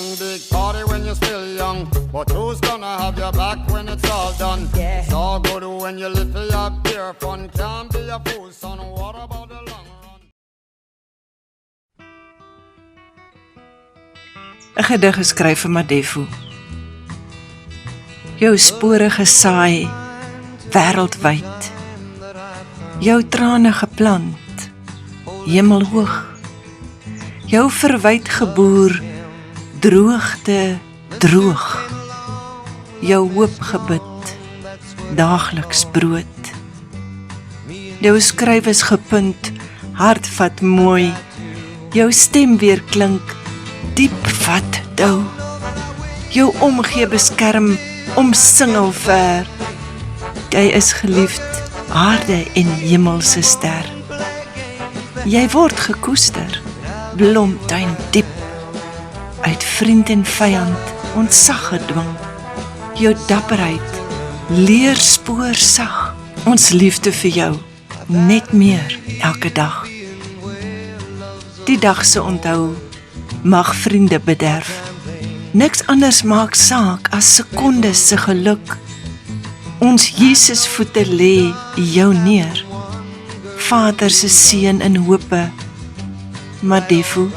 one big party when you're still young, but who's gonna have your back when it's all done? Yeah. It's all good when you live for your beer fun. Can't be a fool, son. What about the long run? 'n gedig geskryf vir Madefu. Jou spore gesaai, wêreldwyd. Jou trane geplant, hemelhoog. Jou verwyd geboer, droogte droog. Jou hoop gebid, daagliks brood. Jou skryf is gepunt, hart vat mooi. Jou stem weer klink, diep vat dou. Jou omgee beskerm, omsingel ver. Jy is geliefd, aarde en hemelse ster. Jy word gekoester, blomtuin diep. Uit vriend en vyand ontsag gedwing. Jou dapperheid leer spoor sag. Ons liefde vir jou net meer elke dag. Die dag se onthou mag vriende bederf. Niks anders maak saak as sekondes se geluk. Ons Jesus voete lê jou neer. Vader se seun in hope. Madefu,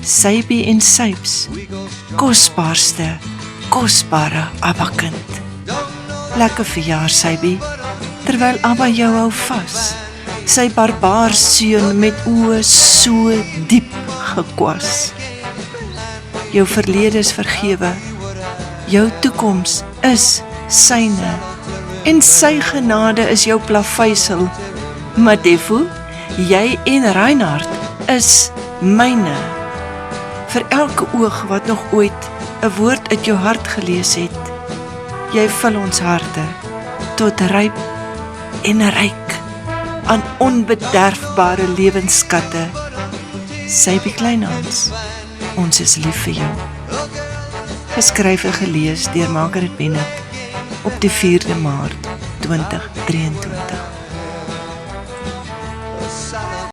Sybi en Syps, kosbaarste, kosbare Abba kind. Lekker verjaar Sybi, terwyl Abba jou hou vas. Sy barbaar seun met oë so diep gekwas. Jou verlede is vergewe, jou toekoms is syne, en sy genade is jou plaveisel. Madefu, jy en Reinhard is myne. Vir elke oog wat nog ooit 'n woord uit jou hart gelees het, jy vul ons harte tot ryp en ryk aan onbederfbare lewensskatte. Sybi Kleinhans, ons is lief vir jou. Geskryf en gelees deur Margaret Bennett op die 4de Maart 2023.